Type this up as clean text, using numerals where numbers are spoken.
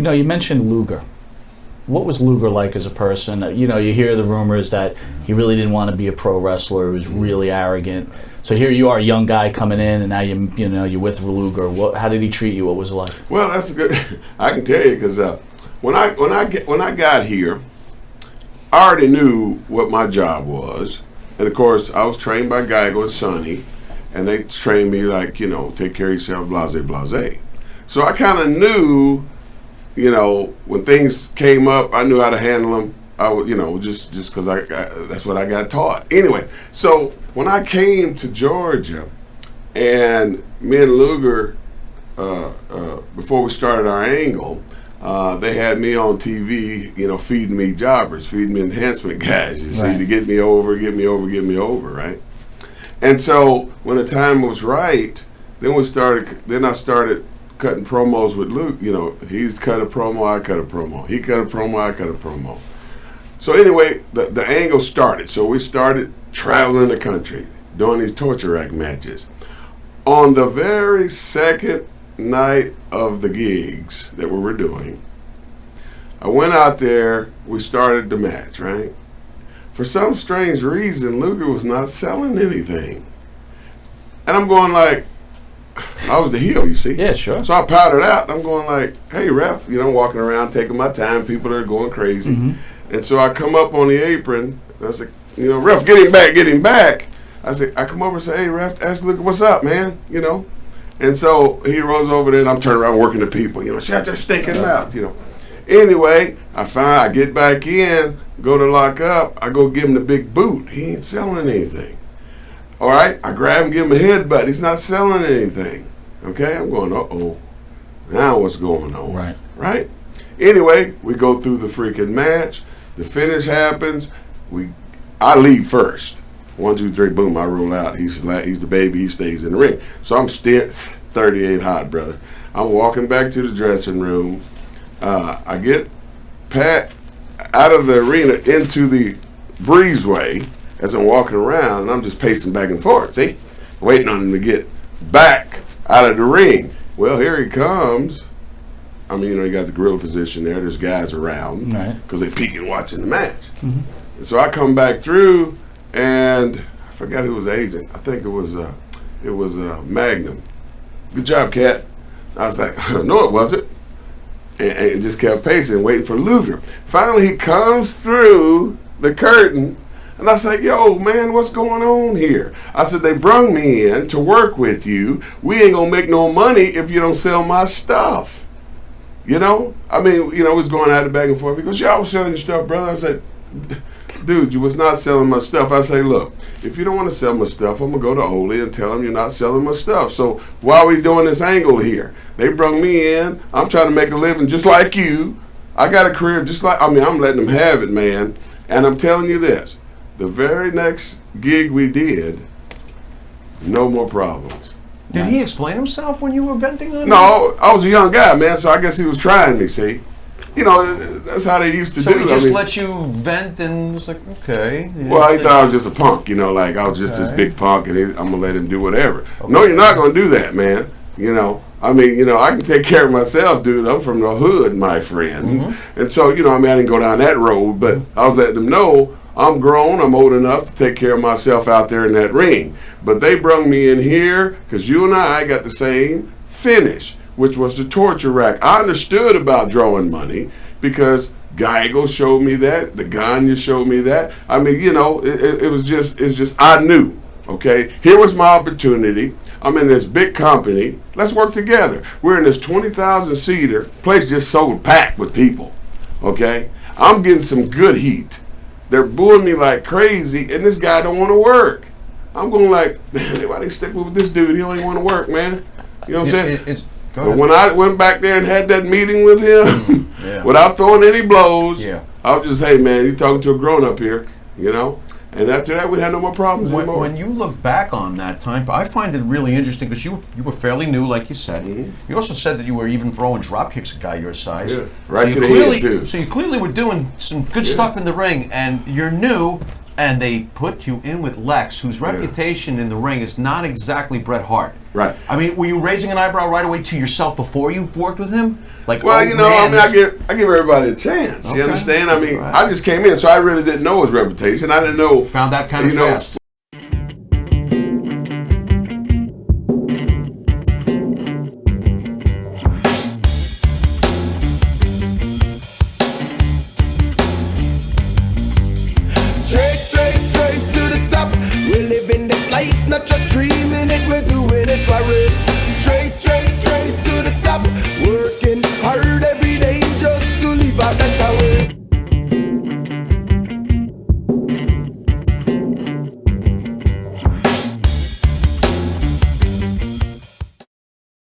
you mentioned Luger. What was Luger like as a person? You hear the rumors that he really didn't want to be a pro wrestler. He was really arrogant. So here you are, a young guy coming in, and now you're with Luger. How did he treat you? What was it like? Well, that's a good. I can tell you because when I got here, I already knew what my job was, and of course I was trained by Geigo and Sonny, and they trained me like take care of yourself, blase blase. So I kind of knew. When things came up, I knew how to handle them. I would, just because that's what I got taught. Anyway, so when I came to Georgia, and me and Luger, before we started our angle, they had me on TV, feeding me jobbers, feeding me enhancement guys, you see, to get me over, right? And so when the time was right, then I started cutting promos with Luke. He's cut a promo, I cut a promo. He cut a promo, I cut a promo. So anyway, the angle started. So we started traveling the country, doing these torture rack matches. On the very second night of the gigs that we were doing, I went out there, we started the match, right? For some strange reason, Luger was not selling anything. And I'm going like, I was the heel, you see. Yeah, sure. So I powdered out, and I'm going like, hey, ref, I'm walking around taking my time. People are going crazy. Mm-hmm. And so I come up on the apron, and I said, ref, get him back. I come over and say, hey, ref, ask Luke, what's up, man? And so he rolls over there, and I'm turning around working the people. Shut your stinking mouth, Anyway, I get back in, go to lock up. I go give him the big boot. He ain't selling anything. All right, I grab him, give him a headbutt. He's not selling anything. Okay, I'm going, uh-oh. Now what's going on? Right? Anyway, we go through the freaking match. The finish happens. I leave first. 1, 2, 3, boom, I roll out. He's the baby. He stays in the ring. So I'm still 38 hot, brother. I'm walking back to the dressing room. I get Pat out of the arena into the breezeway as I'm walking around, and I'm just pacing back and forth, see? Waiting on him to get back out of the ring. Well, here he comes. He got the gorilla position there. There's guys around because they're peeking watching the match. Mm-hmm. And so I come back through, and I forgot who was the agent. I think it was Magnum. Good job, Cat. I was like, no, it wasn't. And just kept pacing, waiting for Luger. Finally, he comes through the curtain. And I said, yo, man, what's going on here? I said, they brung me in to work with you. We ain't going to make no money if you don't sell my stuff. We was going at it back and forth. He goes, yeah, I was selling your stuff, brother. I said, dude, you was not selling my stuff. I say, look, if you don't want to sell my stuff, I'm going to go to Ole and tell him you're not selling my stuff. So why are we doing this angle here? They brung me in. I'm trying to make a living just like you. I got a career just like, I'm letting them have it, man. And I'm telling you this. The very next gig we did, no more problems. Did he explain himself when you were venting on him? No, I was a young guy, man, so I guess he was trying me, see? That's how they used to do it. So he just let you vent and was like, okay. Well, he thought I was just a punk, like I was just this big punk and I'm going to let him do whatever. Okay. No, you're not going to do that, man. I can take care of myself, dude. I'm from the hood, my friend. Mm-hmm. And so, I didn't go down that road, but I was letting them know I'm grown, I'm old enough to take care of myself out there in that ring. But they brung me in here because you and I got the same finish, which was the torture rack. I understood about drawing money because Geigo showed me that, the Gagne showed me that. It's just, I knew, okay? Here was my opportunity. I'm in this big company. Let's work together. We're in this 20,000 seater. Place just sold packed with people, okay? I'm getting some good heat. They're booing me like crazy, and this guy don't want to work. I'm going like, why they stick with this dude? He don't even want to work, man. You know what I'm saying? But when I went back there and had that meeting with him, without throwing any blows, I was just, hey, man, you talking to a grown-up here, And after that, we had no more problems anymore. When you look back on that time, I find it really interesting because you were fairly new, like you said. Mm-hmm. You also said that you were even throwing drop kicks at a guy your size. Yeah, right to the head, too. So you clearly were doing some good stuff in the ring, and you're new, and they put you in with Lex, whose reputation in the ring is not exactly Bret Hart. Right. I mean, were you raising an eyebrow right away to yourself before you've worked with him? Like, Well, oh, you know, man, I give everybody a chance. You Okay. understand? I mean, Right. I just came in, so I really didn't know his reputation. I didn't know. found that kind of you know, fast. Straight to the top. We're living this life, not